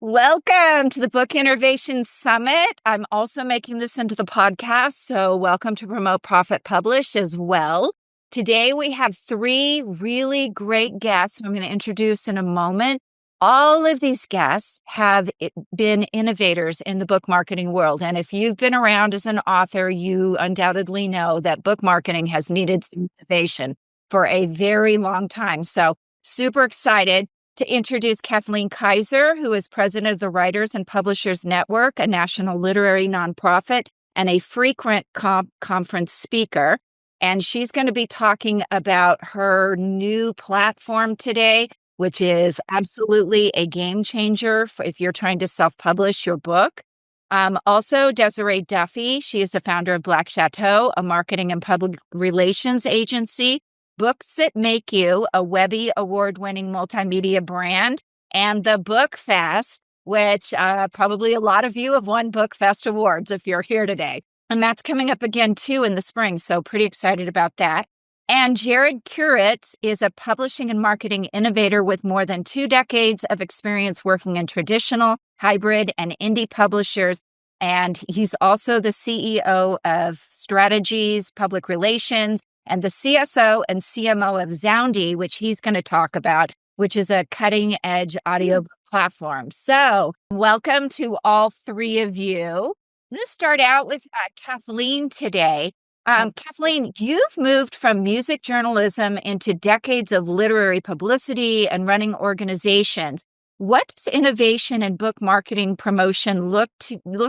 Welcome to the Book Innovation Summit. I'm also making this into the podcast, so welcome to Promote, Profit, Publish as well. Today we have three really great guests who I'm going to introduce in a moment. All of these guests have been innovators in the book marketing world. And if you've been around as an author, you undoubtedly know that book marketing has needed some innovation for a very long time. So super excited to introduce Kathleen Kaiser, who is president of the Writers and Publishers Network, a national literary nonprofit and a frequent conference speaker. And she's going to be talking about her new platform today, which is absolutely a game changer if you're trying to self-publish your book. Also, Desiree Duffy, she is the founder of Black Chateau, a marketing and public relations agency. Books That Make You, a Webby award-winning multimedia brand, and the Book Fest, which probably a lot of you have won Book Fest awards if you're here today. And that's coming up again, too, in the spring, so pretty excited about that. And Jared Kuritz is a publishing and marketing innovator with more than 2 decades of experience working in traditional, hybrid, and indie publishers. And he's also the CEO of Strategies, Public Relations, and the CSO and CMO of Zoundy, which he's going to talk about, which is a cutting-edge audiobook platform. So welcome to all three of you. I'm going to start out with Kathleen today. Kathleen, you've moved from music journalism into decades of literary publicity and running organizations. What does innovation in book marketing promotion look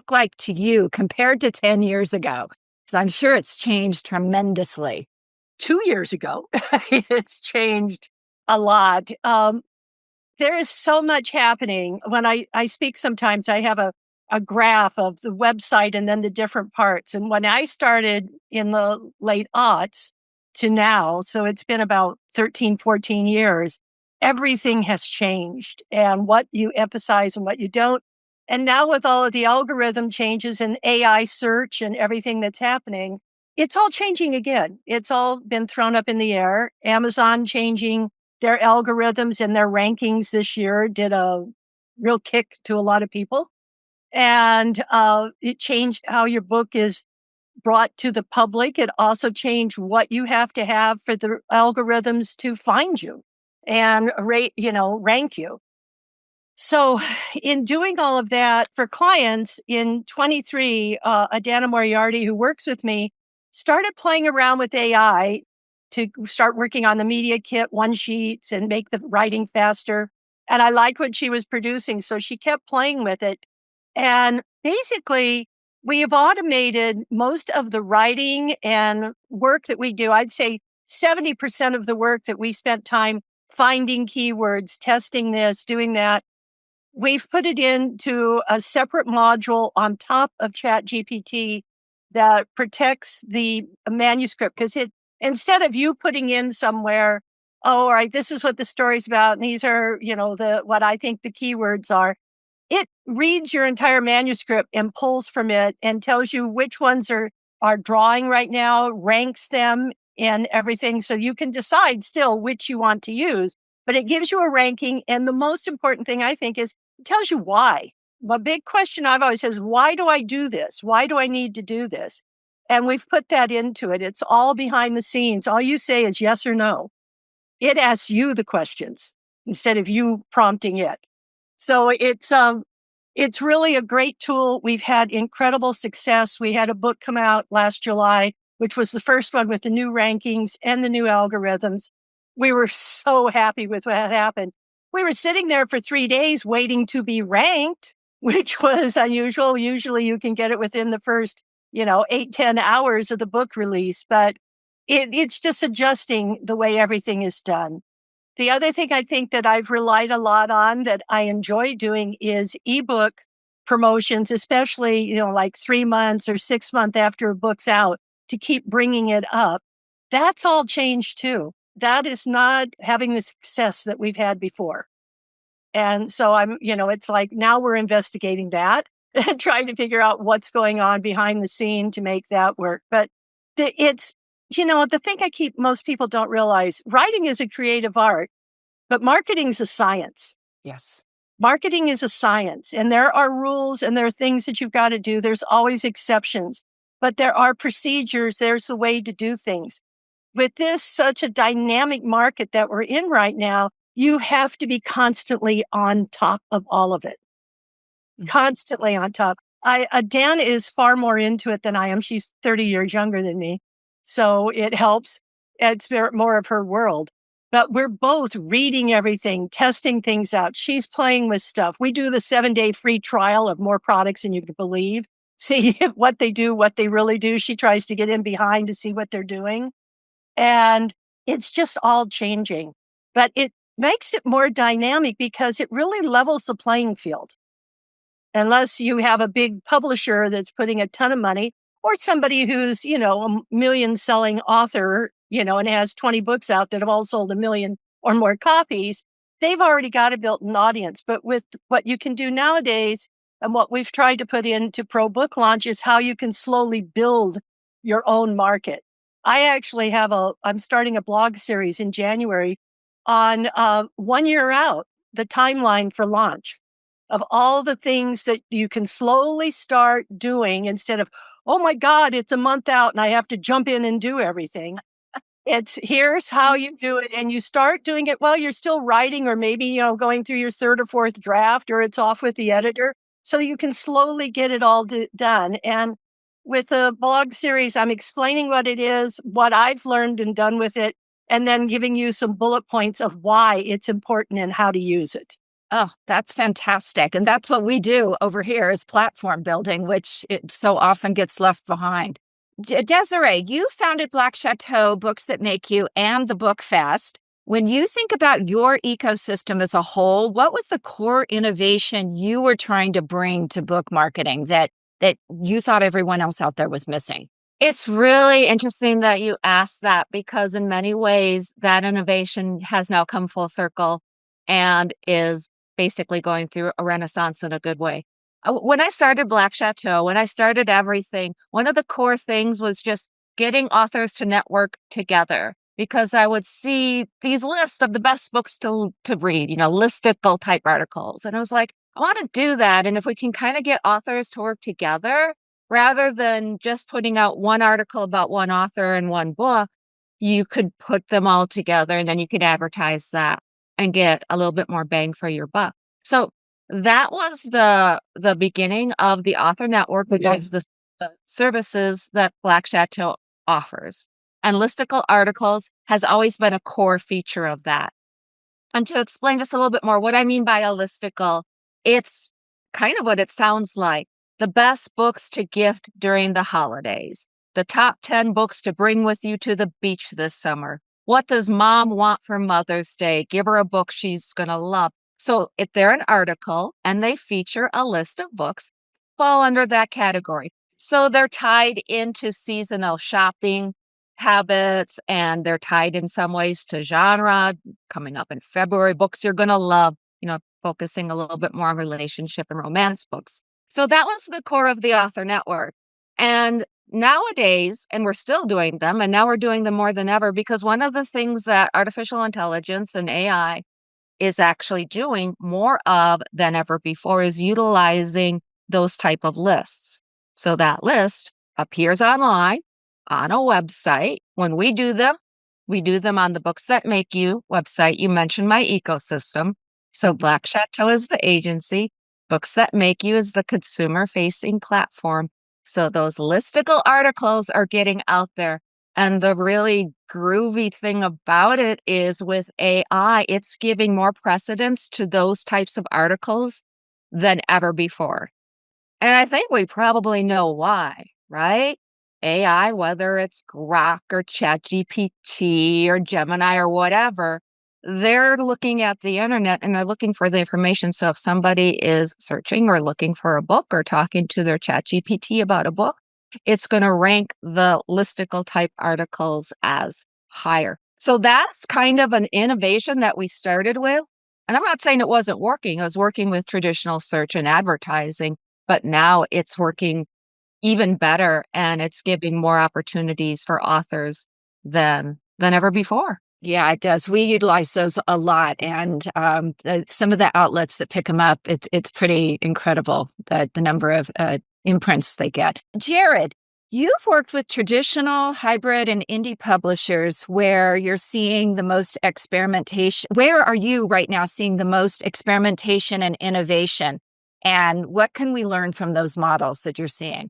like to you compared to 10 years ago? Because I'm sure it's changed tremendously. 2 years ago, it's changed a lot. There is so much happening. When I speak sometimes, I have a graph of the website and then the different parts. And when I started in the late aughts to now, so it's been about 13, 14 years, everything has changed and what you emphasize and what you don't. And now with all of the algorithm changes and AI search and everything that's happening, it's all changing again. It's all been thrown up in the air. Amazon changing their algorithms and their rankings this year did a real kick to a lot of people. And it changed how your book is brought to the public. It also changed what you have to have for the algorithms to find you and rank you. So in doing all of that for clients in 23, Adana Moriarty, who works with me, started playing around with AI to start working on the media kit one sheets and make the writing faster. And I liked what she was producing, so she kept playing with it. And basically, we have automated most of the writing and work that we do. I'd say 70% of the work that we spent time finding keywords, testing this, doing that, we've put it into a separate module on top of ChatGPT that protects the manuscript. Because instead of you putting in somewhere, oh, all right, this is what the story's about, and these are, what I think the keywords are, it reads your entire manuscript and pulls from it and tells you which ones are drawing right now, ranks them and everything. So you can decide still which you want to use, but it gives you a ranking. And the most important thing I think is it tells you why. The big question I've always said is, why do I do this? Why do I need to do this? And we've put that into it. It's all behind the scenes. All you say is yes or no. It asks you the questions instead of you prompting it. So it's really a great tool. We've had incredible success. We had a book come out last July, which was the first one with the new rankings and the new algorithms. We were so happy with what happened. We were sitting there for 3 days waiting to be ranked, which was unusual. Usually you can get it within the first, 8-10 hours of the book release, but it's just adjusting the way everything is done. The other thing I think that I've relied a lot on that I enjoy doing is ebook promotions, especially, like 3 months or 6 months after a book's out, to keep bringing it up. That's all changed too. That is not having the success that we've had before. And so it's like now we're investigating that and trying to figure out what's going on behind the scene to make that work. But the thing most people don't realize, writing is a creative art, but marketing is a science. Yes. Marketing is a science, and there are rules and there are things that you've got to do. There's always exceptions, but there are procedures. There's a way to do things. With this such a dynamic market that we're in right now, you have to be constantly on top of all of it. Constantly on top. Dan is far more into it than I am. She's 30 years younger than me, so it helps. It's more of her world. But we're both reading everything, testing things out. She's playing with stuff. We do the 7-day free trial of more products than you can believe. See what they do, what they really do. She tries to get in behind to see what they're doing. And it's just all changing. But it makes it more dynamic because it really levels the playing field. Unless you have a big publisher that's putting a ton of money, or somebody who's, a million selling author, and has 20 books out that have all sold 1 million or more copies, they've already got a built-in audience. But with what you can do nowadays, and what we've tried to put into Pro Book Launch, is how you can slowly build your own market. I'm starting a blog series in January on 1 year out, the timeline for launch of all the things that you can slowly start doing instead of, oh my God, it's a month out and I have to jump in and do everything. It's here's how you do it. And you start doing it while you're still writing, or maybe, going through your third or fourth draft, or it's off with the editor. So you can slowly get it all done. And with the blog series, I'm explaining what it is, what I've learned and done with it, and then giving you some bullet points of why it's important and how to use it. Oh, that's fantastic. And that's what we do over here is platform building, which it so often gets left behind. Desiree, you founded Black Chateau, Books That Make You, and the Book Fest. When you think about your ecosystem as a whole, what was the core innovation you were trying to bring to book marketing that you thought everyone else out there was missing? It's really interesting that you asked that, because in many ways that innovation has now come full circle and is basically going through a renaissance in a good way. When I started Black Chateau, when I started everything, one of the core things was just getting authors to network together, because I would see these lists of the best books to read, listicle type articles. And I was like, I want to do that. And if we can kind of get authors to work together, rather than just putting out one article about one author and one book, you could put them all together and then you could advertise that and get a little bit more bang for your buck. So that was the beginning of the Author Network, which is the services that Black Chateau offers. And listicle articles has always been a core feature of that. And to explain just a little bit more what I mean by a listicle, it's kind of what it sounds like. The best books to gift during the holidays. The top 10 books to bring with you to the beach this summer. What does mom want for Mother's Day? Give her a book she's going to love. So if they're an article and they feature a list of books, fall under that category. So they're tied into seasonal shopping habits, and they're tied in some ways to genre. Coming up in February, books you're going to love, focusing a little bit more on relationship and romance books. So that was the core of the Author Network. And nowadays, and we're still doing them, and now we're doing them more than ever, because one of the things that artificial intelligence and AI is actually doing more of than ever before is utilizing those type of lists. So that list appears online on a website. When we do them on the Books That Make You website. You mentioned my ecosystem. So Black Chateau is the agency. Books That Make You is the consumer-facing platform. So those listicle articles are getting out there. And the really groovy thing about it is with AI, it's giving more precedence to those types of articles than ever before. And I think we probably know why, right? AI, whether it's Grok or ChatGPT or Gemini or whatever, they're looking at the internet and they're looking for the information. So if somebody is searching or looking for a book or talking to their ChatGPT about a book, it's going to rank the listicle type articles as higher. So that's kind of an innovation that we started with. And I'm not saying it wasn't working. It was working with traditional search and advertising, but now it's working even better, and it's giving more opportunities for authors than ever before. Yeah, it does. We utilize those a lot, and some of the outlets that pick them up, it's pretty incredible the number of imprints they get. Jared, you've worked with traditional, hybrid, and indie publishers where you're seeing the most experimentation. Where are you right now seeing the most experimentation and innovation? And what can we learn from those models that you're seeing?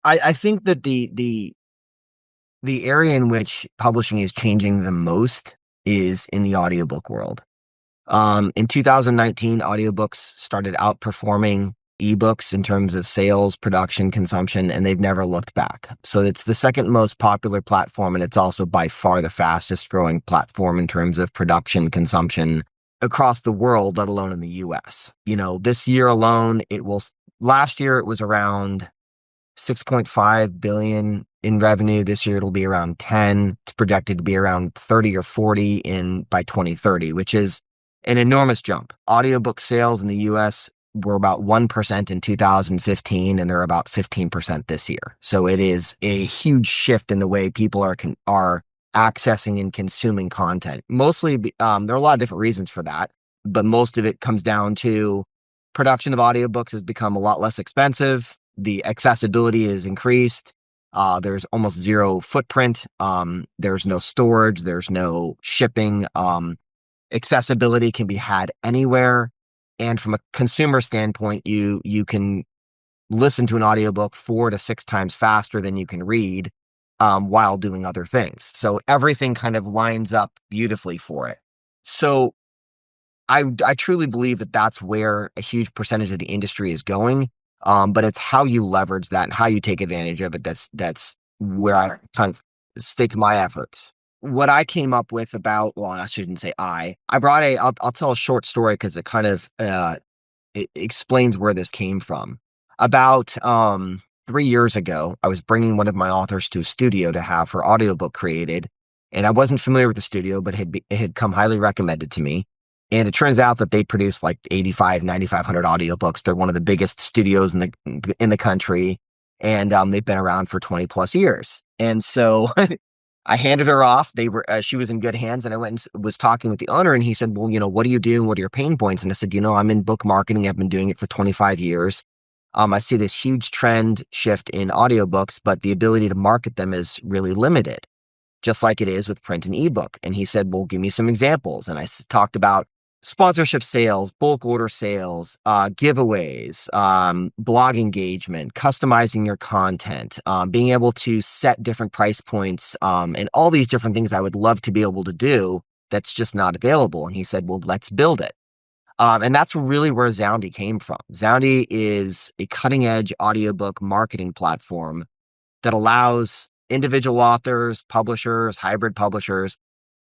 I think that the area in which publishing is changing the most is in the audiobook world. In 2019, audiobooks started outperforming ebooks in terms of sales, production, consumption, and they've never looked back. So it's the second most popular platform, and it's also by far the fastest growing platform in terms of production, consumption across the world, let alone in the US. This year alone, last year it was around 6.5 billion in revenue. This year it'll be around 10. It's projected to be around 30 or 40 by 2030, which is an enormous jump. Audiobook sales in the US were about 1% in 2015, and they're about 15% this year. So it is a huge shift in the way people are accessing and consuming content. Mostly, there are a lot of different reasons for that, but most of it comes down to production of audiobooks has become a lot less expensive. The accessibility is increased. There's almost zero footprint. There's no storage. There's no shipping. Accessibility can be had anywhere. And from a consumer standpoint, you can listen to an audiobook 4 to 6 times faster than you can read while doing other things. So everything kind of lines up beautifully for it. So I truly believe that that's where a huge percentage of the industry is going. But it's how you leverage that and how you take advantage of it. That's where I kind of stake my efforts. What I came up with I shouldn't say I'll tell a short story because it kind of it explains where this came from. About 3 years ago, I was bringing one of my authors to a studio to have her audiobook created. And I wasn't familiar with the studio, but it had come highly recommended to me. And it turns out that they produce like 9,500 audiobooks. They're one of the biggest studios in the country. And they've been around for 20 plus years. And so I handed her off. She was in good hands. And I went and was talking with the owner, and he said, well, what do you do? What are your pain points? And I said, I'm in book marketing. I've been doing it for 25 years. I see this huge trend shift in audiobooks, but the ability to market them is really limited, just like it is with print and ebook. And he said, well, give me some examples. And I talked about sponsorship sales, bulk order sales, giveaways, blog engagement, customizing your content, being able to set different price points, and all these different things I would love to be able to do that's just not available. And he said, well, let's build it. And that's really where Zoundy came from. Zoundy is a cutting edge audiobook marketing platform that allows individual authors, publishers, hybrid publishers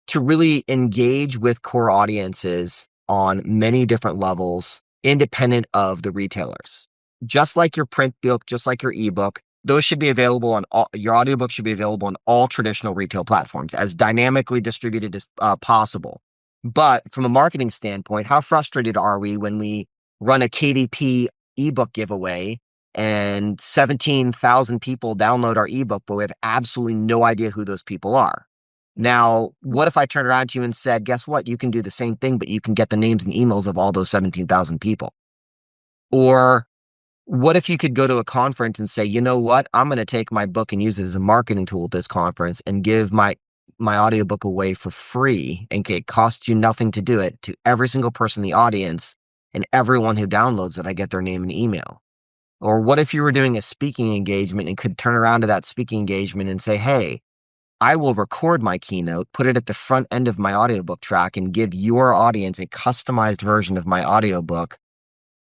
to really engage with core audiences on many different levels, independent of the retailers. Just like your print book, just like your ebook, those should be available your audiobook should be available on all traditional retail platforms, as dynamically distributed as possible. But from a marketing standpoint, how frustrated are we when we run a KDP ebook giveaway and 17,000 people download our ebook, but we have absolutely no idea who those people are? Now, what if I turned around to you and said, guess what? You can do the same thing, but you can get the names and emails of all those 17,000 people. Or what if you could go to a conference and say, you know what? I'm going to take my book and use it as a marketing tool at this conference and give my audiobook away for free, and it costs you nothing to do it, to every single person in the audience, and everyone who downloads it, I get their name and email. Or what if you were doing a speaking engagement and could turn around to that speaking engagement and say, hey, I will record my keynote, put it at the front end of my audiobook track, and give your audience a customized version of my audiobook,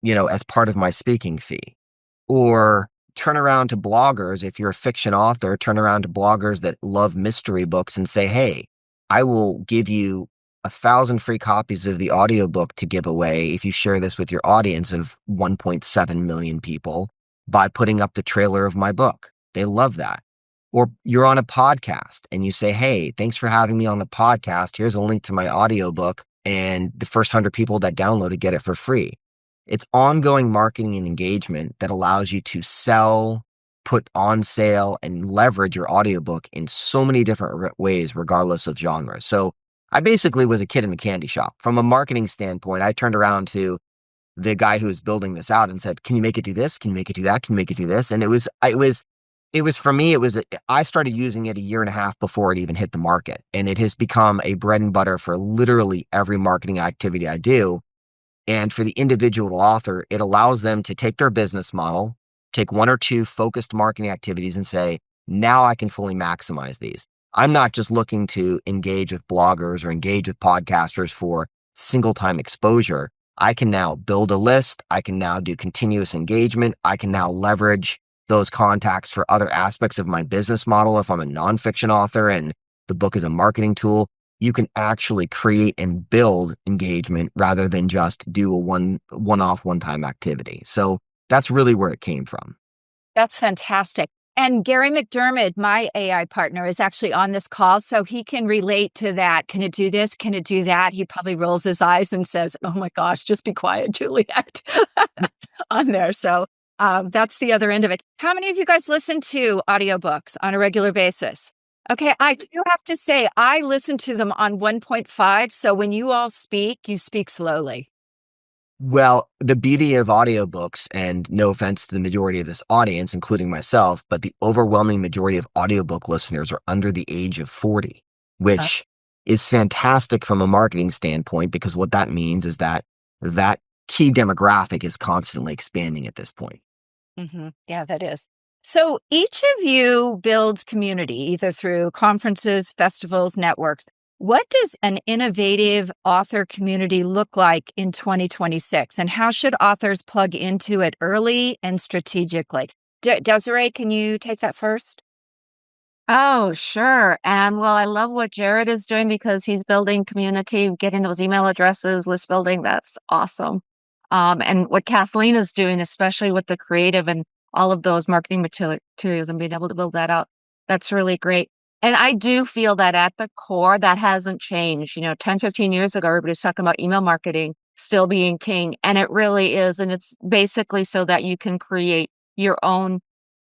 as part of my speaking fee. Or turn around to bloggers. If you're a fiction author, turn around to bloggers that love mystery books and say, hey, I will give you 1,000 free copies of the audiobook to give away if you share this with your audience of 1.7 million people by putting up the trailer of my book. They love that. Or you're on a podcast and you say, hey, thanks for having me on the podcast. Here's a link to my audiobook, and the first 100 people that download it get it for free. It's ongoing marketing and engagement that allows you to sell, put on sale, and leverage your audiobook in so many different ways, regardless of genre. So I basically was a kid in a candy shop. From a marketing standpoint, I turned around to the guy who was building this out and said, "Can you make it do this? Can you make it do that? Can you make it do this?" And it was for me, I started using it a year and a half before it even hit the market. And it has become a bread and butter for literally every marketing activity I do. And for the individual author, it allows them to take their business model, take one or two focused marketing activities and say, now I can fully maximize these. I'm not just looking to engage with bloggers or engage with podcasters for single time exposure. I can now build a list. I can now do continuous engagement. I can now leverage those contacts for other aspects of my business model. If I'm a nonfiction author and the book is a marketing tool, you can actually create and build engagement rather than just do a one-off, one-time activity. So that's really where it came from. That's fantastic. And Gary McDermott, my AI partner, is actually on this call, so he can relate to that. Can it do this? Can it do that? He probably rolls his eyes and says, "Oh my gosh, just be quiet, Juliet," on there. So that's the other end of it. How many of you guys listen to audiobooks on a regular basis? Okay, I do have to say, I listen to them on 1.5. So when you all speak, you speak slowly. Well, the beauty of audiobooks, and no offense to the majority of this audience, including myself, but the overwhelming majority of audiobook listeners are under the age of 40, which is fantastic from a marketing standpoint, because what that means is that that key demographic is constantly expanding at this point. Yeah, that is. So each of you builds community either through conferences, festivals, networks. What does an innovative author community look like in 2026? And how should authors plug into it early and strategically? Desiree, can you take that first? Oh, sure. And well, I love what Jared is doing because he's building community, getting those email addresses, list building. That's awesome. And what Kathleen is doing, especially with the creative and all of those marketing materials and being able to build that out, that's really great. And I do feel that at the core, that hasn't changed. 10, 15 years ago, everybody's talking about email marketing still being king. And it really is. And it's basically so that you can create your own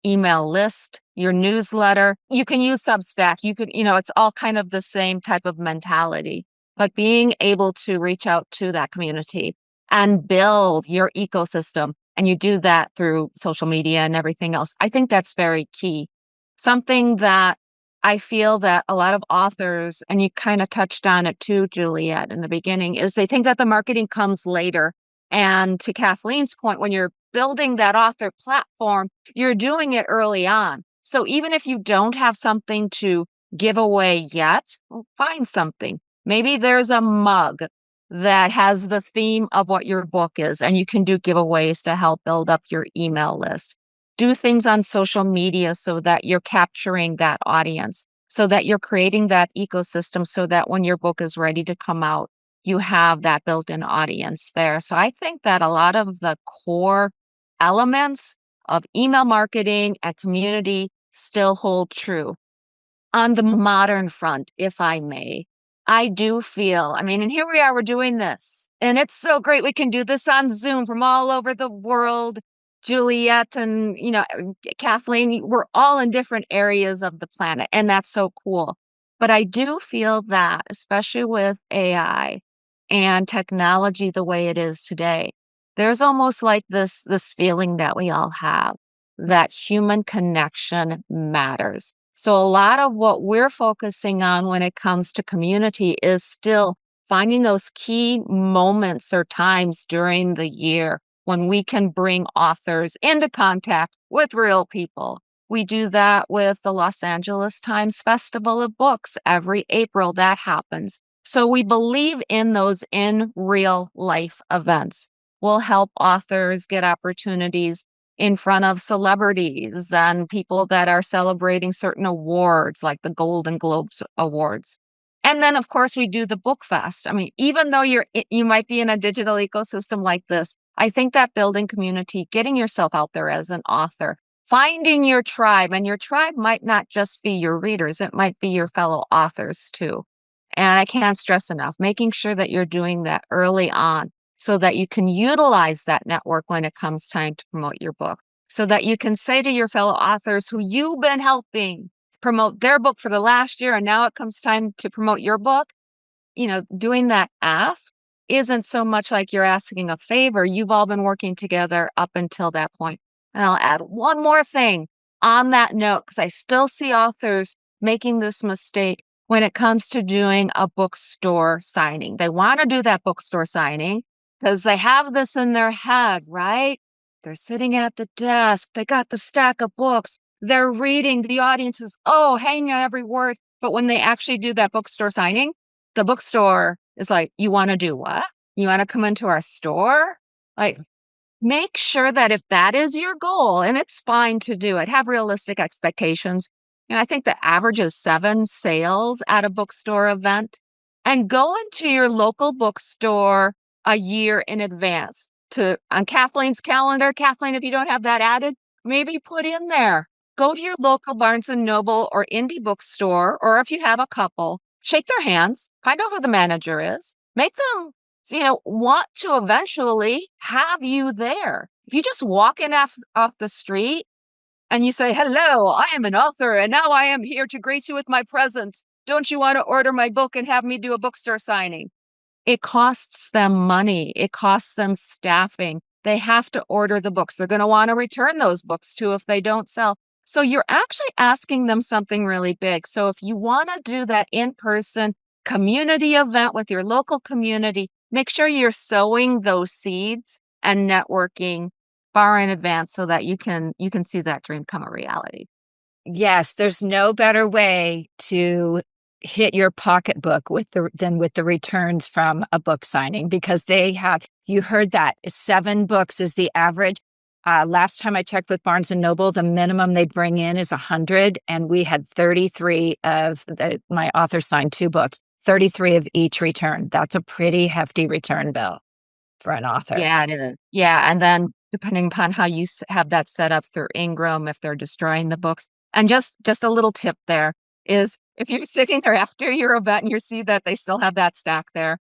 email list, your newsletter. You can use Substack. It's all kind of the same type of mentality. But being able to reach out to that community and build your ecosystem, and you do that through social media and everything else, I think that's very key. Something that I feel that a lot of authors, and you kind of touched on it too, Juliet, in the beginning, is they think that the marketing comes later. And to Kathleen's point, when you're building that author platform, you're doing it early on. So even if you don't have something to give away yet, well, find something. Maybe there's a mug that has the theme of what your book is, and you can do giveaways to help build up your email list. Do things on social media so that you're capturing that audience, so that you're creating that ecosystem so that when your book is ready to come out, you have that built-in audience there. So I think that a lot of the core elements of email marketing and community still hold true. On the modern front, if I may, I do feel, and here we are, we're doing this, and it's so great. We can do this on Zoom from all over the world. Juliet and, Kathleen, we're all in different areas of the planet, and that's so cool. But I do feel that, especially with AI and technology the way it is today, there's almost like this feeling that we all have that human connection matters. So a lot of what we're focusing on when it comes to community is still finding those key moments or times during the year when we can bring authors into contact with real people. We do that with the Los Angeles Times Festival of Books. Every April that happens. So we believe in those in real life events. We'll help authors get opportunities in front of celebrities and people that are celebrating certain awards like the Golden Globes Awards. And then of course we do the book fest. Even though you might be in a digital ecosystem like this, I think that building community, getting yourself out there as an author, finding your tribe, and your tribe might not just be your readers, it might be your fellow authors too. And I can't stress enough, making sure that you're doing that early on so that you can utilize that network when it comes time to promote your book, so that you can say to your fellow authors who you've been helping promote their book for the last year, and now it comes time to promote your book, doing that ask isn't so much like you're asking a favor. You've all been working together up until that point. And I'll add one more thing on that note, because I still see authors making this mistake when it comes to doing a bookstore signing. They want to do that bookstore signing because they have this in their head, right? They're sitting at the desk. They got the stack of books. They're reading. The audience is, hanging on every word. But when they actually do that bookstore signing, the bookstore is like, you want to do what? You want to come into our store? Like, make sure that if that is your goal, and it's fine to do it, have realistic expectations. I think the average is 7 sales at a bookstore event. And go into your local bookstore a year in advance. On Kathleen's calendar, Kathleen, if you don't have that added, maybe put in there. Go to your local Barnes & Noble or indie bookstore, or if you have a couple, shake their hands, find out who the manager is, make them want to eventually have you there. If you just walk in off the street and you say, hello, I am an author, and now I am here to grace you with my presence. Don't you want to order my book and have me do a bookstore signing? It costs them money. It costs them staffing. They have to order the books. They're going to want to return those books too if they don't sell. So you're actually asking them something really big. So if you want to do that in-person community event with your local community, make sure you're sowing those seeds and networking far in advance so that you can see that dream come a reality. Yes, there's no better way to hit your pocketbook than with the returns from a book signing, because you heard that 7 books is the average. Last time I checked with Barnes & Noble, the minimum they bring in is 100, and we had 33 my author signed 2 books, 33 of each return. That's a pretty hefty return bill for an author. Yeah, it is. Yeah, and then depending upon how you have that set up through Ingram, if they're destroying the books. And just a little tip there is, if you're sitting there after your event and you see that they still have that stack there,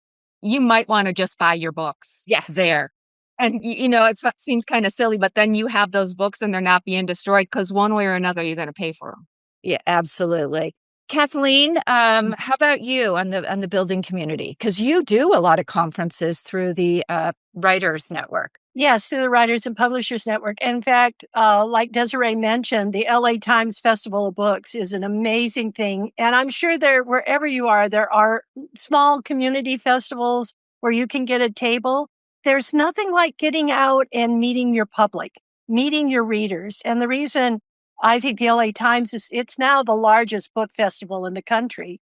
you might want to just buy your books there. And, it seems kind of silly, but then you have those books and they're not being destroyed, because one way or another, you're going to pay for them. Yeah, absolutely. Kathleen, how about you on the building community? Because you do a lot of conferences through the Writers Network. Yes, through the Writers and Publishers Network. In fact, like Desiree mentioned, the LA Times Festival of Books is an amazing thing. And I'm sure wherever you are, there are small community festivals where you can get a table. There's nothing like getting out and meeting your public, meeting your readers. And the reason I think the LA Times it's now the largest book festival in the country,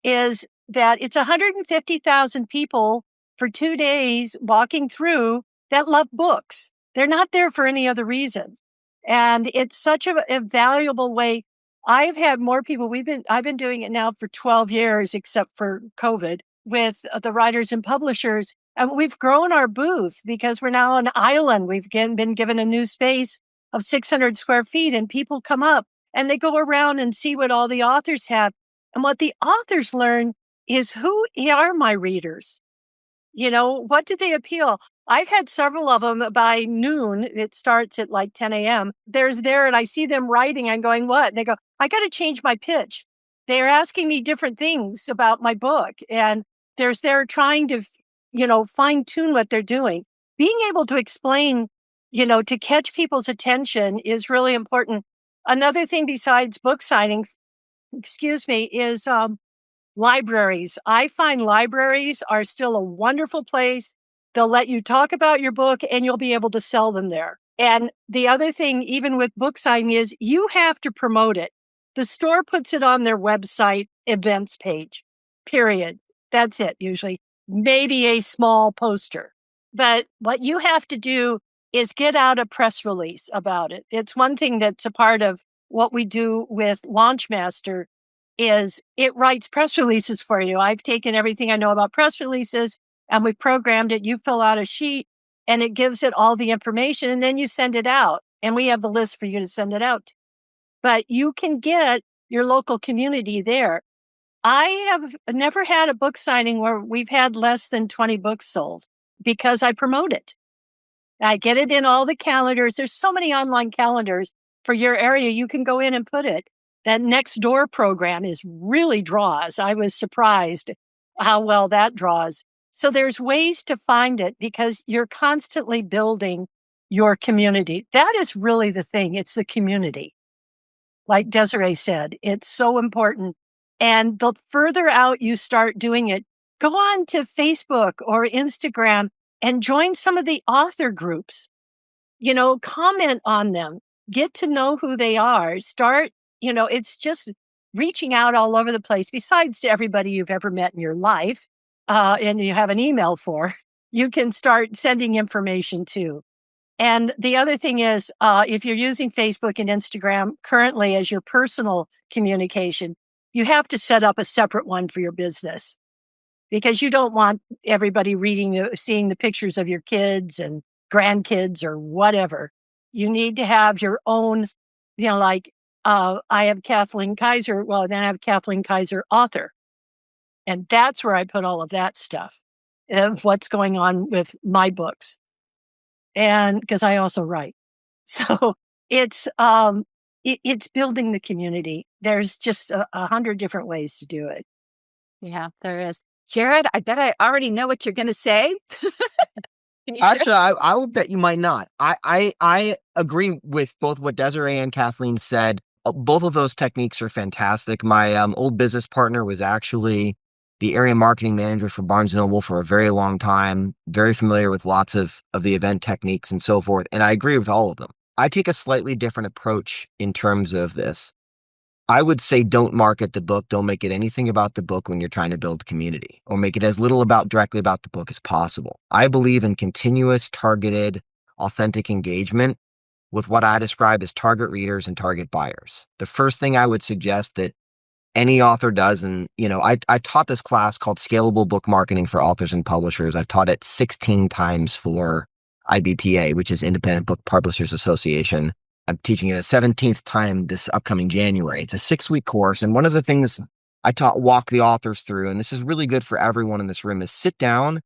is that it's 150,000 people for 2 days walking through that love books. They're not there for any other reason. And it's such a valuable way. I've had more people. I've been doing it now for 12 years, except for COVID, with the writers and publishers. And we've grown our booth because we're now an island. We've been given a new space of 600 square feet, and people come up and they go around and see what all the authors have. And what the authors learn is, who are my readers? What do they appeal? I've had several of them by noon. It starts at like 10 a.m. And I see them writing. I'm going, what? And they go, I got to change my pitch. They're asking me different things about my book. And they're trying to, fine tune what they're doing. Being able to explain, to catch people's attention is really important. Another thing besides book signing, is libraries. I find libraries are still a wonderful place. They'll let you talk about your book and you'll be able to sell them there. And the other thing, even with book signing, is you have to promote it. The store puts it on their website events page, period. That's it, usually. Maybe a small poster. But what you have to do is get out a press release about it. It's one thing that's a part of what we do with Launchmaster, is it writes press releases for you. I've taken everything I know about press releases and we programmed it. You fill out a sheet and it gives it all the information, and then you send it out. And we have the list for you to send it out to. But you can get your local community there. I have never had a book signing where we've had less than 20 books sold, because I promote it. I get it in all the calendars. There's so many online calendars for your area. You can go in and put it. That next door program really draws. I was surprised. how well that draws. So there's ways to find it because you're constantly building your community. That is really the thing. It's the community. Like Desiree said, it's so important. And the further out you start doing it, go on to Facebook or Instagram and join some of the author groups. Comment on them, get to know who they are. Start, it's just reaching out all over the place. Besides to everybody you've ever met in your life, and you have an email for, you can start sending information to. And the other thing is, if you're using Facebook and Instagram currently as your personal communication, you have to set up a separate one for your business because you don't want everybody seeing the pictures of your kids and grandkids or whatever. You need to have your own, like I have Kathleen Kaiser. Well, then I have Kathleen Kaiser author. And that's where I put all of that stuff of what's going on with my books. And because I also write. So it's building the community. There's just 100 different ways to do it. Yeah, there is. Jared, I bet I already know what you're going to say. Can you share? Actually, I would bet you might not. I agree with both what Desiree and Kathleen said. Both of those techniques are fantastic. My old business partner was actually the area marketing manager for Barnes & Noble for a very long time, very familiar with lots of the event techniques and so forth. And I agree with all of them. I take a slightly different approach in terms of this. I would say don't market the book. Don't make it anything about the book when you're trying to build community, or make it as little directly about the book as possible. I believe in continuous, targeted, authentic engagement with what I describe as target readers and target buyers. The first thing I would suggest that any author does, and I taught this class called Scalable Book Marketing for Authors and Publishers. I've taught it 16 times for IBPA, which is Independent Book Publishers Association. I'm teaching it a 17th time this upcoming January. It's a 6-week course. And one of the things I walk the authors through, and this is really good for everyone in this room, is sit down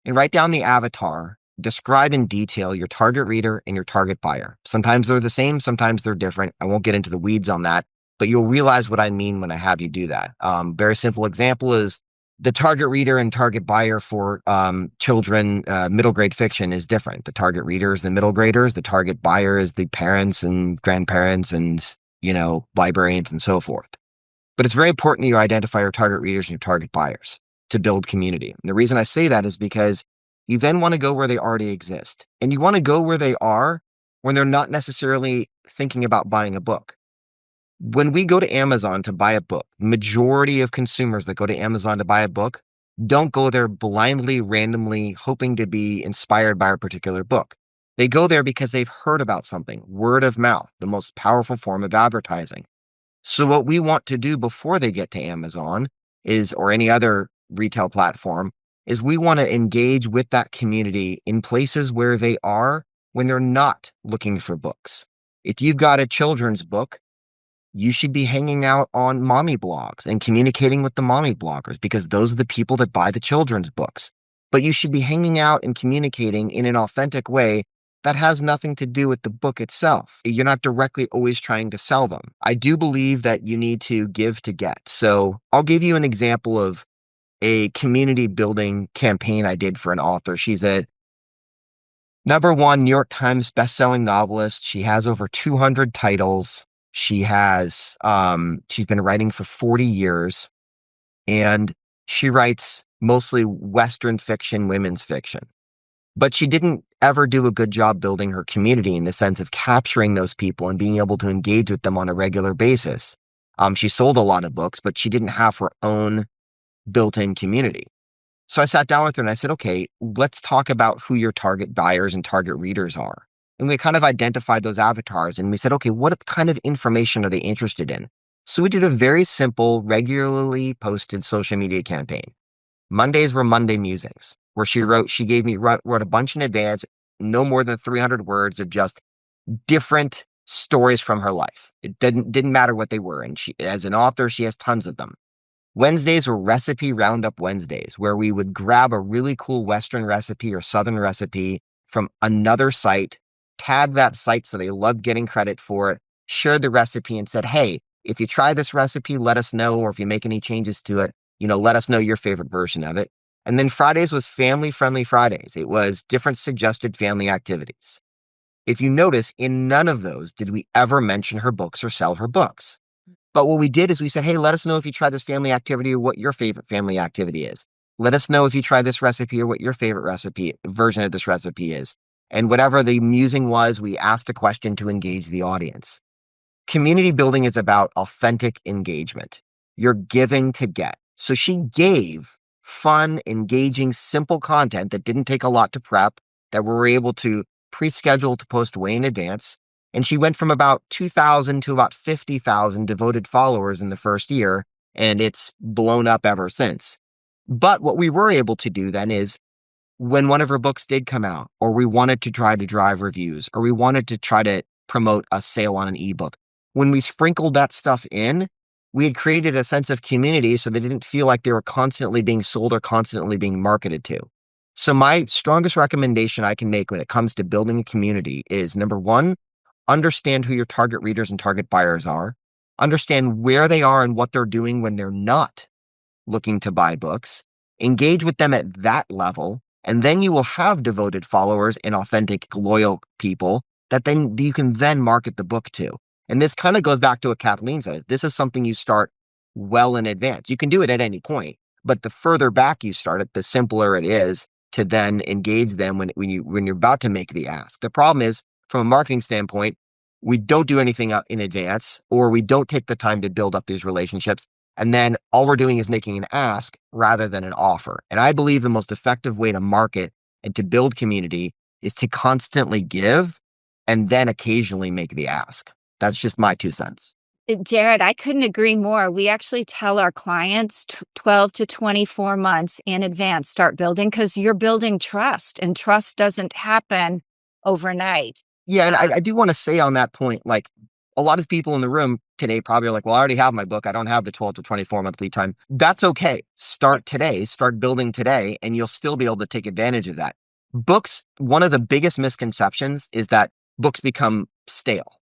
and write down the avatar, describe in detail your target reader and your target buyer. Sometimes they're the same, sometimes they're different. I won't get into the weeds on that, but you'll realize what I mean when I have you do that. Very simple example is the target reader and target buyer for children, middle grade fiction is different. The target reader is the middle graders. The target buyer is the parents and grandparents and, librarians and so forth. But it's very important that you identify your target readers and your target buyers to build community. And the reason I say that is because you then want to go where they already exist. And you want to go where they are when they're not necessarily thinking about buying a book. When we go to Amazon to buy a book, majority of consumers that go to Amazon to buy a book don't go there blindly, randomly, hoping to be inspired by a particular book. They go there because they've heard about something, word of mouth, the most powerful form of advertising. So what we want to do before they get to Amazon or any other retail platform, is we want to engage with that community in places where they are when they're not looking for books. If you've got a children's book, you should be hanging out on mommy blogs and communicating with the mommy bloggers because those are the people that buy the children's books. But you should be hanging out and communicating in an authentic way that has nothing to do with the book itself. You're not directly always trying to sell them. I do believe that you need to give to get. So I'll give you an example of a community building campaign I did for an author. She's a #1 New York Times bestselling novelist. She has over 200 titles. She's been writing for 40 years, and she writes mostly Western fiction, women's fiction. But she didn't ever do a good job building her community in the sense of capturing those people and being able to engage with them on a regular basis. She sold a lot of books, but she didn't have her own built-in community. So I sat down with her and I said, okay, let's talk about who your target buyers and target readers are. And we kind of identified those avatars and we said, okay, what kind of information are they interested in? So we did a very simple, regularly posted social media campaign. Mondays were Monday Musings, where she wrote a bunch in advance, no more than 300 words of just different stories from her life. It didn't matter what they were. And she, as an author, she has tons of them. Wednesdays were Recipe Roundup Wednesdays, where we would grab a really cool Western recipe or Southern recipe from another site, tag that site so they loved getting credit for it, shared the recipe and said, hey, if you try this recipe, let us know, or if you make any changes to it, Let us know your favorite version of it. And then Fridays was family friendly Fridays. It was different suggested family activities. If you notice, in none of those did we ever mention her books or sell her books. But what we did is we said, hey, let us know if you tried this family activity or what your favorite family activity is. Let us know if you tried this recipe or what your favorite recipe version of this recipe is. And whatever the musing was, we asked a question to engage the audience. Community building is about authentic engagement. You're giving to get. So she gave fun, engaging, simple content that didn't take a lot to prep, that we were able to pre-schedule to post way in advance. And she went from about 2,000 to about 50,000 devoted followers in the first year, and it's blown up ever since. But what we were able to do then is when one of her books did come out, or we wanted to try to drive reviews, or we wanted to try to promote a sale on an ebook, when we sprinkled that stuff in, we had created a sense of community so they didn't feel like they were constantly being sold or constantly being marketed to. So my strongest recommendation I can make when it comes to building a community is, number one, understand who your target readers and target buyers are. Understand where they are and what they're doing when they're not looking to buy books. Engage with them at that level, and then you will have devoted followers and authentic, loyal people that then you can then market the book to. And this kind of goes back to what Kathleen says. This is something you start well in advance. You can do it at any point, but the further back you start it, the simpler it is to then engage them when you're about to make the ask. The problem is, from a marketing standpoint, we don't do anything up in advance, or we don't take the time to build up these relationships. And then all we're doing is making an ask rather than an offer. And I believe the most effective way to market and to build community is to constantly give and then occasionally make the ask. That's just my 2 cents. Jared, I couldn't agree more. We actually tell our clients 12 to 24 months in advance, start building, because you're building trust, and trust doesn't happen overnight. Yeah, and I do want to say on that point, like, a lot of people in the room today probably are like, well, I already have my book. I don't have the 12 to 24 month lead time. That's okay. Start today, start building today, and you'll still be able to take advantage of that. Books, one of the biggest misconceptions is that books become stale.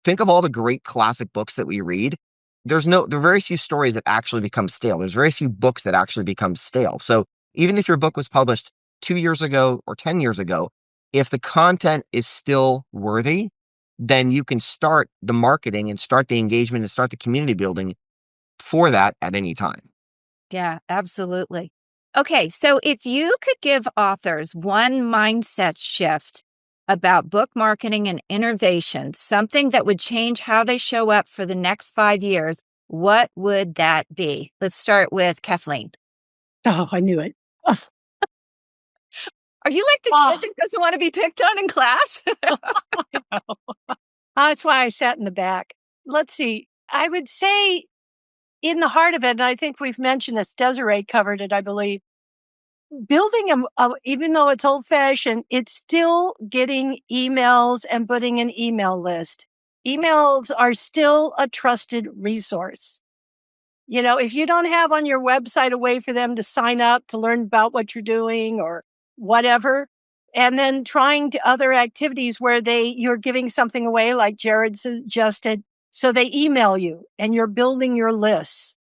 Think of all the great classic books that we read. There are very few stories that actually become stale. There's very few books that actually become stale. So even if your book was published 2 years ago or 10 years ago, if the content is still worthy, then you can start the marketing and start the engagement and start the community building for that at any time. Yeah, absolutely. Okay, so if you could give authors one mindset shift about book marketing and innovation, something that would change how they show up for the next 5 years, what would that be? Let's start with Kathleen. Oh, I knew it. Are you like the kid that doesn't want to be picked on in class? That's why I sat in the back. Let's see. I would say in the heart of it, and I think we've mentioned this, Desiree covered it, I believe, building even though it's old-fashioned, it's still getting emails and putting an email list. Emails are still a trusted resource. If you don't have on your website a way for them to sign up to learn about what you're doing or whatever, and then trying to other activities where you're giving something away, like Jared suggested, so they email you and you're building your lists.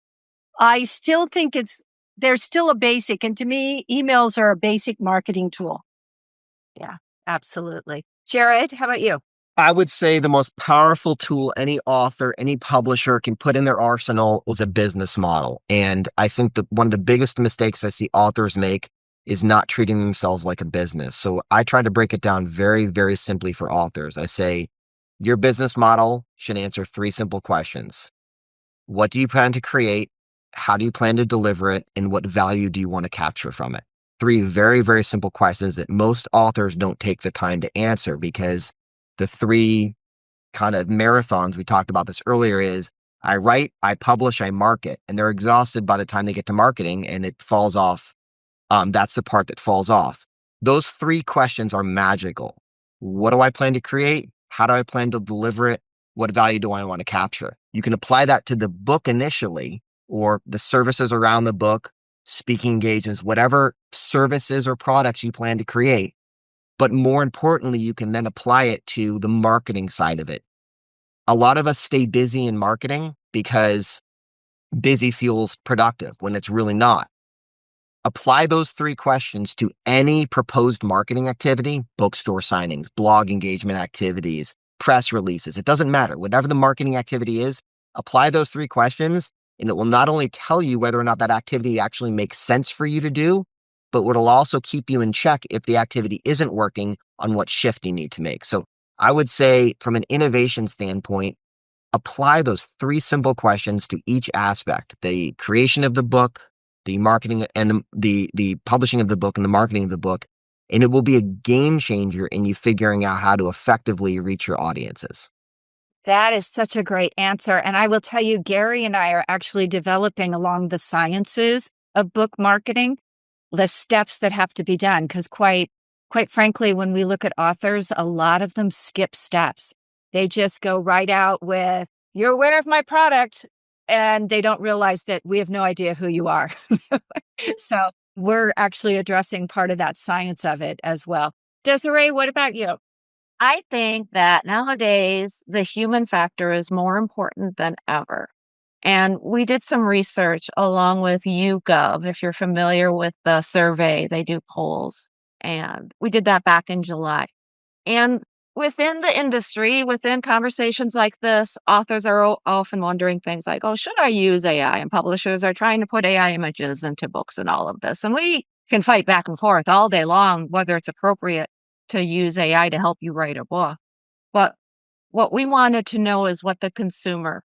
I still think they're still a basic. And to me, emails are a basic marketing tool. Yeah, absolutely. Jared, how about you? I would say the most powerful tool any author, any publisher can put in their arsenal is a business model. And I think that one of the biggest mistakes I see authors make is not treating themselves like a business. So I try to break it down very, very simply for authors. I say, your business model should answer 3 simple questions. What do you plan to create? How do you plan to deliver it? And what value do you want to capture from it? 3 very, very simple questions that most authors don't take the time to answer, because the 3 kind of marathons, we talked about this earlier, is I write, I publish, I market, and they're exhausted by the time they get to marketing and it falls off. That's the part that falls off. Those 3 questions are magical. What do I plan to create? How do I plan to deliver it? What value do I want to capture? You can apply that to the book initially, or the services around the book, speaking engagements, whatever services or products you plan to create. But more importantly, you can then apply it to the marketing side of it. A lot of us stay busy in marketing because busy fuels productive when it's really not. Apply those 3 questions to any proposed marketing activity, bookstore signings, blog engagement activities, press releases. It doesn't matter. Whatever the marketing activity is, apply those 3 questions, and it will not only tell you whether or not that activity actually makes sense for you to do, but it'll also keep you in check if the activity isn't working on what shift you need to make. So I would say from an innovation standpoint, apply those 3 simple questions to each aspect: the creation of the book, the marketing and the publishing of the book and the marketing of the book, and it will be a game changer in you figuring out how to effectively reach your audiences. That is such a great answer. And I will tell you, Gary and I are actually developing along the sciences of book marketing, the steps that have to be done. Because quite frankly, when we look at authors, a lot of them skip steps. They just go right out with, "You're aware of my product," and they don't realize that we have no idea who you are. So we're actually addressing part of that science of it as well. Desiree, what about you? I think that nowadays the human factor is more important than ever. And we did some research along with YouGov, if you're familiar with the survey, they do polls. And we did that back in July. And within the industry, within conversations like this, authors are often wondering things like, oh, should I use AI? And publishers are trying to put AI images into books and all of this. And we can fight back and forth all day long whether it's appropriate to use AI to help you write a book. But what we wanted to know is what the consumer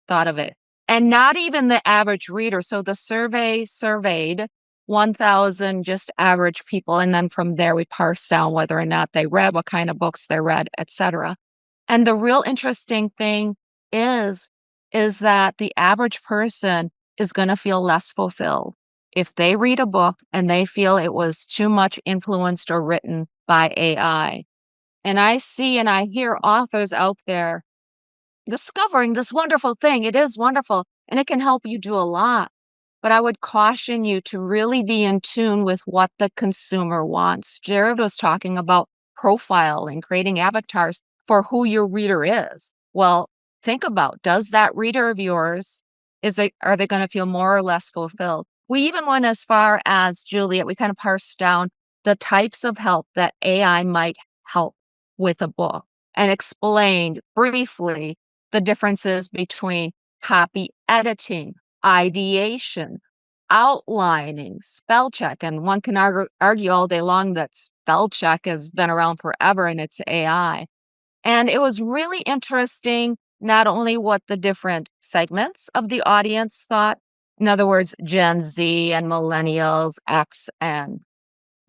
thought of it. And not even the average reader. So the survey surveyed 1,000 just average people. And then from there, we parsed down whether or not they read, what kind of books they read, etc. And the real interesting thing is, is that the average person is going to feel less fulfilled if they read a book and they feel it was too much influenced or written by AI. And I see and I hear authors out there discovering this wonderful thing. It is wonderful and it can help you do a lot. But I would caution you to really be in tune with what the consumer wants. Jared was talking about profiling, creating avatars for who your reader is. Well, think about, does that reader of yours, are they going to feel more or less fulfilled? We even went as far as, Juliet, we kind of parsed down the types of help that AI might help with a book and explained briefly the differences between copy editing, ideation, outlining, spell check. And one can argue all day long that spell check has been around forever and it's AI. And it was really interesting, not only what the different segments of the audience thought, in other words, Gen Z and millennials, X and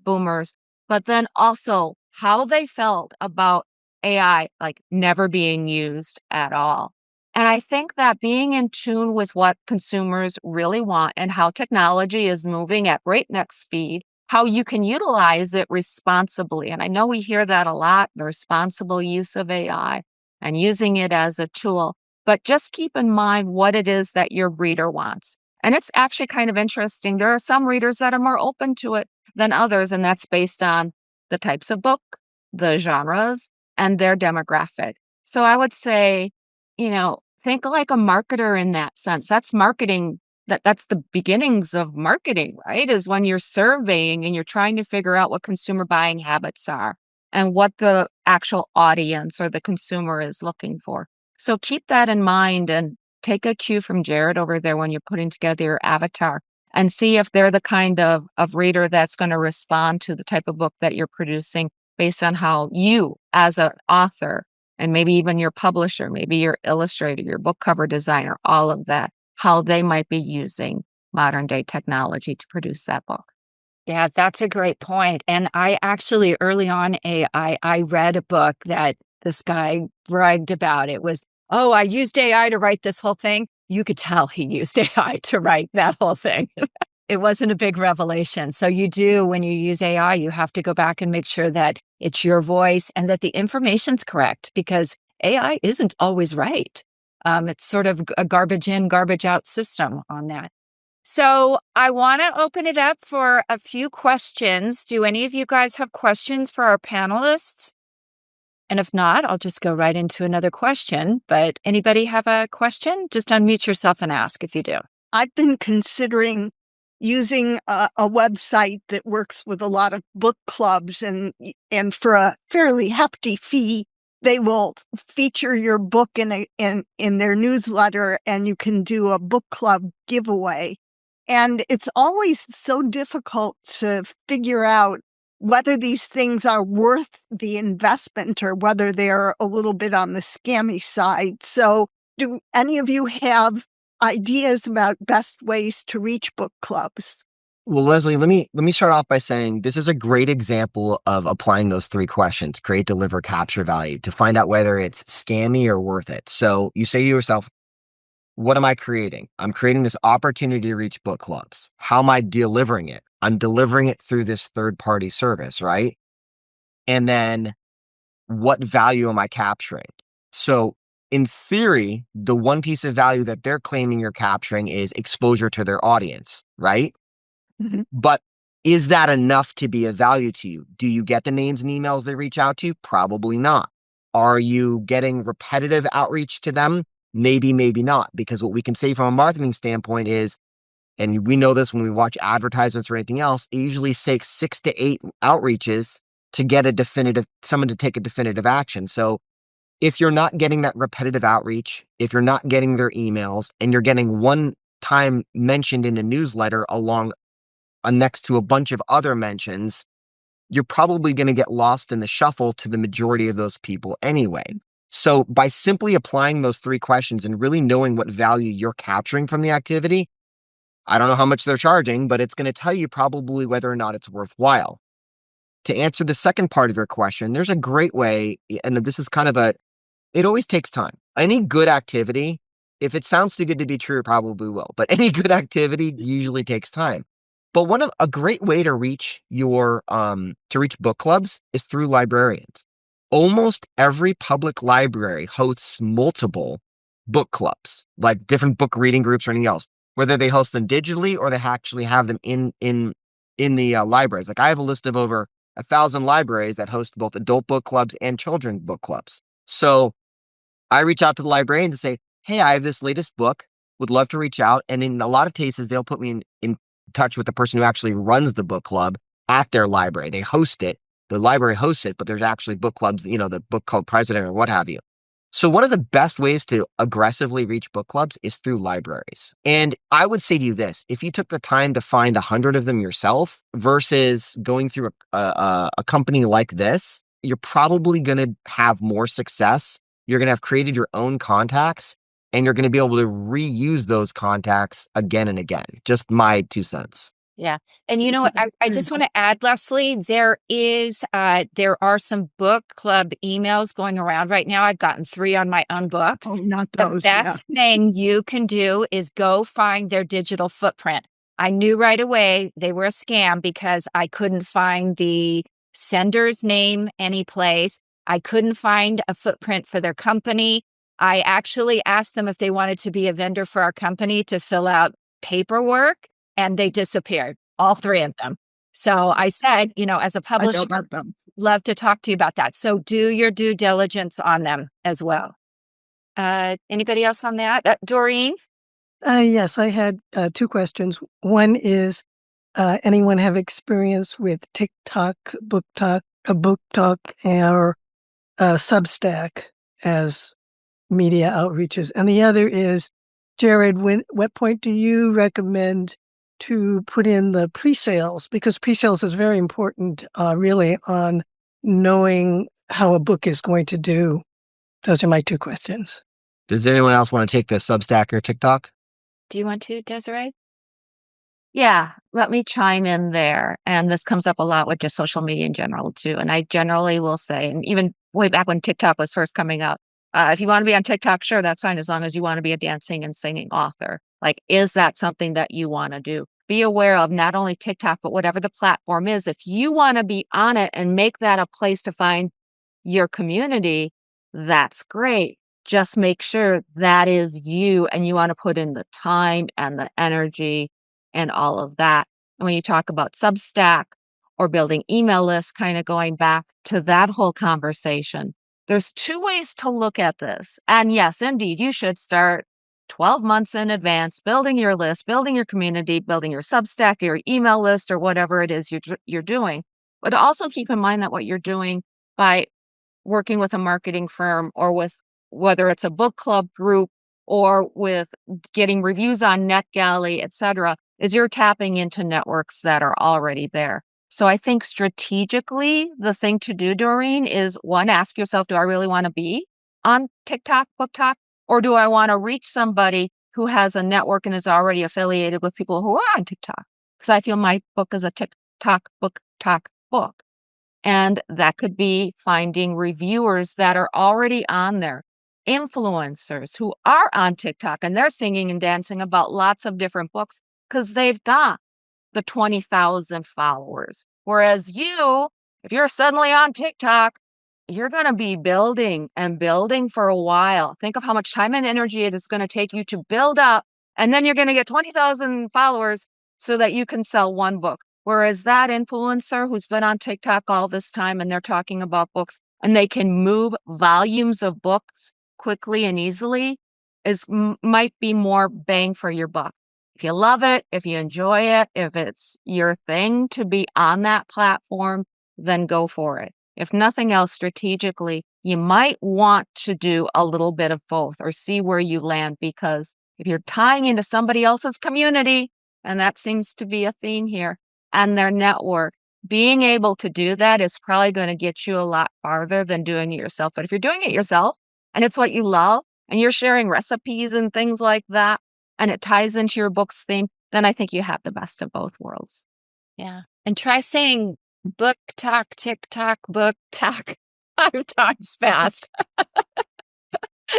boomers, but then also how they felt about AI like never being used at all. And I think that being in tune with what consumers really want and how technology is moving at breakneck speed, how you can utilize it responsibly. And I know we hear that a lot, the responsible use of AI and using it as a tool, but just keep in mind what it is that your reader wants. And it's actually kind of interesting. There are some readers that are more open to it than others, and that's based on the types of book, the genres, and their demographic. So I would say, think like a marketer in that sense. That's marketing. That's the beginnings of marketing, right? Is when you're surveying and you're trying to figure out what consumer buying habits are and what the actual audience or the consumer is looking for. So keep that in mind and take a cue from Jared over there when you're putting together your avatar and see if they're the kind of reader that's going to respond to the type of book that you're producing based on how you, as an author, and maybe even your publisher, maybe your illustrator, your book cover designer, all of that, how they might be using modern day technology to produce that book. Yeah, that's a great point. And I actually, early on, I read a book that this guy bragged about. It was, oh, I used AI to write this whole thing. You could tell he used AI to write that whole thing. It wasn't a big revelation. So you do, when you use AI, you have to go back and make sure that it's your voice and that the information's correct, because AI isn't always right. It's sort of a garbage in, garbage out system on that. So I want to open it up for a few questions. Do any of you guys have questions for our panelists? And if not, I'll just go right into another question. But anybody have a question? Just unmute yourself and ask if you do. I've been considering using a website that works with a lot of book clubs, and for a fairly hefty fee, they will feature your book in their newsletter, and you can do a book club giveaway. And it's always so difficult to figure out whether these things are worth the investment or whether they're a little bit on the scammy side. So, do any of you have ideas about best ways to reach book clubs? Well, Leslie, let me start off by saying this is a great example of applying those 3 questions: create, deliver, capture value, to find out whether it's scammy or worth it. So you say to yourself, what am I creating? I'm creating this opportunity to reach book clubs. How am I delivering it? I'm delivering it through this third-party service, right? And then what value am I capturing? So in theory, the one piece of value that they're claiming you're capturing is exposure to their audience, right? Mhm. But is that enough to be of value to you? Do you get the names and emails they reach out to? Probably not. Are you getting repetitive outreach to them? Maybe, maybe not. Because what we can say from a marketing standpoint is, and we know this when we watch advertisements or anything else, it usually takes 6 to 8 outreaches to get someone to take a definitive action. So if you're not getting that repetitive outreach, if you're not getting their emails, and you're getting one time mentioned in a newsletter along next to a bunch of other mentions, you're probably going to get lost in the shuffle to the majority of those people anyway. So by simply applying those 3 questions and really knowing what value you're capturing from the activity, I don't know how much they're charging, but it's going to tell you probably whether or not it's worthwhile. To answer the second part of your question, there's a great way, and this is kind of it always takes time. Any good activity, if it sounds too good to be true, it probably will, but any good activity usually takes time. But a great way to reach book clubs is through librarians. Almost every public library hosts multiple book clubs, like different book reading groups or anything else, whether they host them digitally or they actually have them in the libraries. Like I have a list of over 1,000 libraries that host both adult book clubs and children's book clubs. So I reach out to the librarian to say, hey, I have this latest book, would love to reach out. And in a lot of cases, they'll put me in touch with the person who actually runs the book club at their library. They host it. The library hosts it, but there's actually book clubs, the book club president or what have you. So one of the best ways to aggressively reach book clubs is through libraries. And I would say to you this: if you took the time to find 100 of them yourself versus going through a company like this, you're probably going to have more success. You're going to have created your own contacts, and you're going to be able to reuse those contacts again and again. Just my 2 cents. Yeah. And you know what? I just want to add, Leslie, there are some book club emails going around right now. I've gotten 3 on my own books. Oh, not The those. best thing you can do is go find their digital footprint. I knew right away they were a scam because I couldn't find the sender's name anyplace. I couldn't find a footprint for their company. I actually asked them if they wanted to be a vendor for our company to fill out paperwork, and they disappeared, all 3 of them. So I said, as a I know publisher, about them. love to talk to you about that. So do your due diligence on them as well. Anybody else on that? Doreen? Yes, I had 2 questions. One is, anyone have experience with TikTok, Book Talk, or Substack as media outreaches? And the other is, Jared, what point do you recommend to put in the pre-sales? Because pre-sales is very important, really, on knowing how a book is going to do. Those are my 2 questions. Does anyone else want to take the Substack or TikTok? Do you want to, Desiree? Yeah, let me chime in there. And this comes up a lot with just social media in general, too. And I generally will say, and even way back when TikTok was first coming up, if you want to be on TikTok, sure, that's fine, as long as you want to be a dancing and singing author. Like, is that something that you want to do? Be aware of not only TikTok, but whatever the platform is. If you want to be on it and make that a place to find your community, that's great. Just make sure that is you and you want to put in the time and the energy and all of that. And when you talk about Substack or building email lists, kind of going back to that whole conversation, there's two ways to look at this. And yes, indeed, you should start 12 months in advance, building your list, building your community, building your Substack, your email list, or whatever it is you're doing. But also keep in mind that what you're doing by working with a marketing firm or with whether it's a book club group or with getting reviews on NetGalley, et cetera, is you're tapping into networks that are already there. So I think strategically, the thing to do, Doreen, is one, ask yourself, do I really want to be on TikTok, BookTok, or do I want to reach somebody who has a network and is already affiliated with people who are on TikTok? Because I feel my book is a TikTok, BookTok book. And that could be finding reviewers that are already on there, influencers who are on TikTok and they're singing and dancing about lots of different books because they've got the 20,000 followers. Whereas you, if you're suddenly on TikTok, you're going to be building and building for a while. Think of how much time and energy it is going to take you to build up. And then you're going to get 20,000 followers so that you can sell one book. Whereas that influencer who's been on TikTok all this time and they're talking about books and they can move volumes of books quickly and easily might be more bang for your buck. If you love it, if you enjoy it, if it's your thing to be on that platform, then go for it. If nothing else, strategically, you might want to do a little bit of both or see where you land, because if you're tying into somebody else's community, and that seems to be a theme here, and their network, being able to do that is probably going to get you a lot farther than doing it yourself. But if you're doing it yourself and it's what you love and you're sharing recipes and things like that, and it ties into your book's theme, then I think you have the best of both worlds. Yeah. And try saying book talk, TikTok, book talk 5 times fast.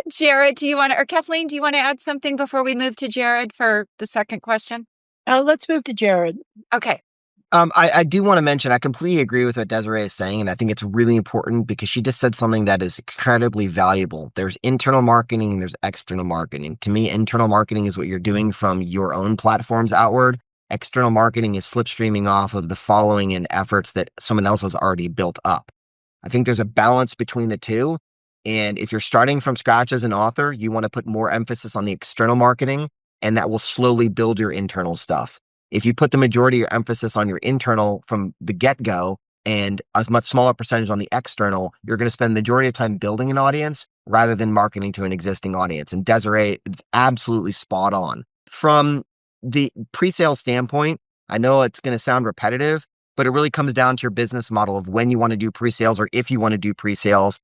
Jared, do you want to, or Kathleen, do you want to add something before we move to Jared for the second question? Let's move to Jared. Okay. I do want to mention, I completely agree with what Desiree is saying, and I think it's really important because she just said something that is incredibly valuable. There's internal marketing and there's external marketing. To me, internal marketing is what you're doing from your own platforms outward. External marketing is slipstreaming off of the following and efforts that someone else has already built up. I think there's a balance between the two. And if you're starting from scratch as an author, you want to put more emphasis on the external marketing, and that will slowly build your internal stuff. If you put the majority of your emphasis on your internal from the get-go and a much smaller percentage on the external, you're going to spend the majority of time building an audience rather than marketing to an existing audience. And Desiree is absolutely spot on. From the pre-sale standpoint, I know it's going to sound repetitive, but it really comes down to your business model of when you want to do pre-sales or if you want to do pre-sales.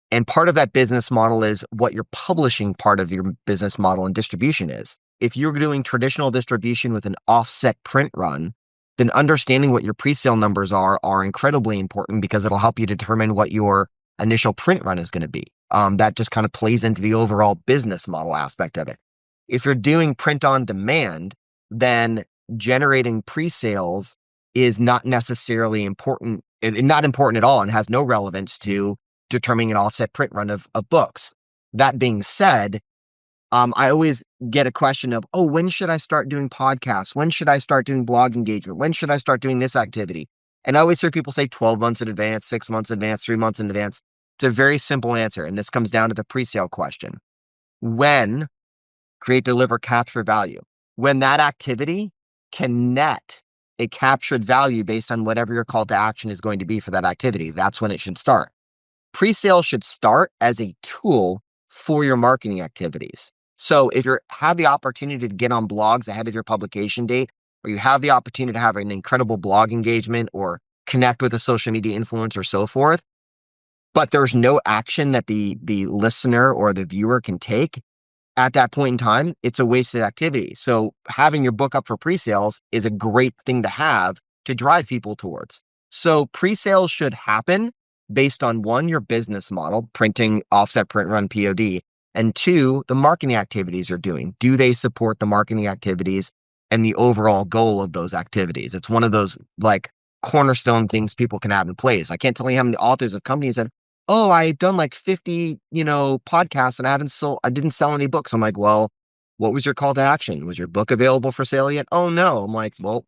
And part of that business model is what your publishing part of your business model and distribution is. If you're doing traditional distribution with an offset print run, then understanding what your pre-sale numbers are incredibly important because it'll help you determine what your initial print run is going to be. That just kind of plays into the overall business model aspect of it. If you're doing print on demand, then generating pre-sales is not necessarily important, not important at all, and has no relevance to determining an offset print run of books. That being said, I always get a question of, when should I start doing podcasts? When should I start doing blog engagement? When should I start doing this activity? And I always hear people say 12 months in advance, 6 months in advance, 3 months in advance. It's a very simple answer. And this comes down to the pre-sale question. When create, deliver, capture value. When that activity can net a captured value based on whatever your call to action is going to be for that activity, that's when it should start. Pre-sale should start as a tool for your marketing activities. So if you have the opportunity to get on blogs ahead of your publication date, or you have the opportunity to have an incredible blog engagement or connect with a social media influencer or so forth, but there's no action that the listener or the viewer can take at that point in time, it's a wasted activity. So having your book up for pre-sales is a great thing to have to drive people towards. So pre-sales should happen based on 1, your business model, printing, offset, print run, POD, and 2, the marketing activities you're doing. Do they support the marketing activities and the overall goal of those activities? It's one of those like cornerstone things people can have in place. I can't tell you how many authors of companies said, I've done like 50, podcasts and I didn't sell any books. I'm like, well, what was your call to action? Was your book available for sale yet? Oh no. I'm like, well,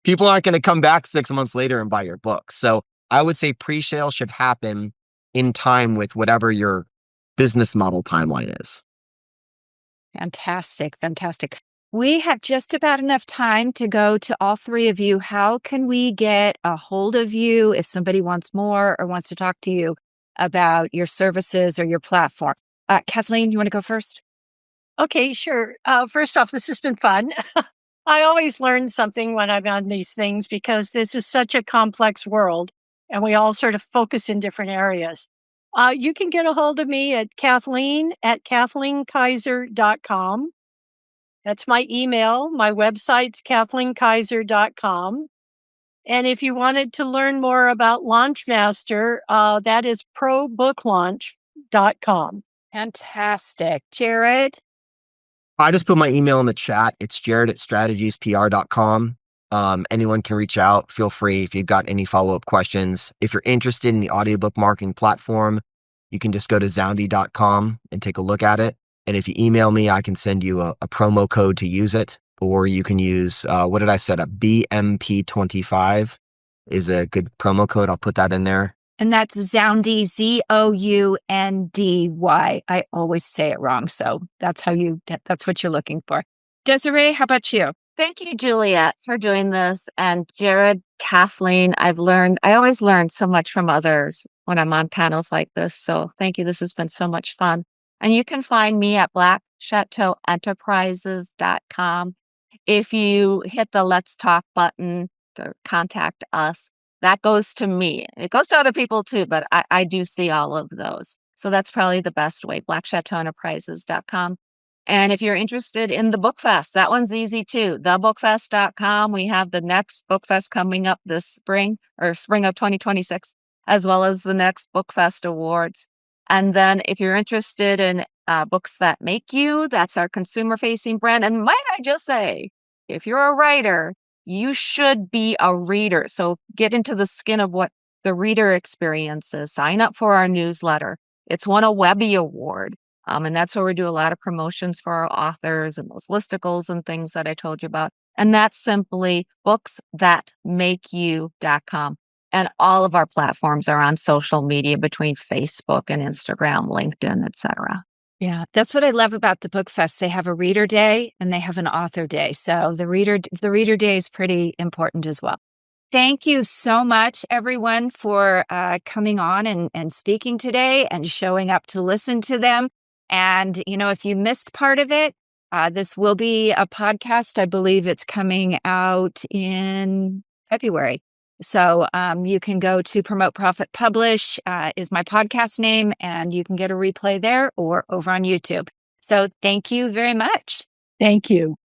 people aren't going to come back 6 months later and buy your book. So I would say pre-sale should happen in time with whatever your business model timeline is. Fantastic. Fantastic. We have just about enough time to go to all three of you. How can we get a hold of you if somebody wants more or wants to talk to you about your services or your platform? Kathleen, you want to go first? Okay, sure. First off, this has been fun. I always learn something when I'm on these things because this is such a complex world and we all sort of focus in different areas. You can get a hold of me at Kathleen@KathleenKaiser.com. That's my email. My website's KathleenKaiser.com. And if you wanted to learn more about Launchmaster, that is ProBookLaunch.com. Fantastic. Jared? I just put my email in the chat. It's jared@strategiespr.com. Anyone can reach out. Feel free if you've got any follow-up questions. If you're interested in the audiobook marketing platform, you can just go to zoundy.com and take a look at it. And if you email me, I can send you a promo code to use it. Or you can use, what did I set up? BMP25 is a good promo code. I'll put that in there. And that's Zoundy, Zoundy. I always say it wrong. So that's what you're looking for. Desiree, how about you? Thank you, Juliet, for doing this. And Jared, Kathleen, I always learn so much from others when I'm on panels like this. So thank you. This has been so much fun. And you can find me at blackchateauenterprises.com. If you hit the Let's Talk button to contact us, that goes to me. It goes to other people too, but I do see all of those. So that's probably the best way, blackchateauenterprises.com. And if you're interested in the Book Fest, that one's easy too. Thebookfest.com. We have the next Book Fest coming up this spring of 2026, as well as the next Book Fest awards. And then if you're interested in Books That Make You, that's our consumer facing brand. And might I just say, if you're a writer, you should be a reader. So get into the skin of what the reader experience is. Sign up for our newsletter. It's won a Webby Award. And that's where we do a lot of promotions for our authors and those listicles and things that I told you about. And that's simply booksthatmakeyou.com. And all of our platforms are on social media between Facebook and Instagram, LinkedIn, etc. Yeah, that's what I love about the Book Fest. They have a reader day and they have an author day. So the reader day is pretty important as well. Thank you so much, everyone, for coming on and speaking today and showing up to listen to them. And, if you missed part of it, this will be a podcast. I believe it's coming out in February. So you can go to Promote, Profit, Publish is my podcast name, and you can get a replay there or over on YouTube. So thank you very much. Thank you.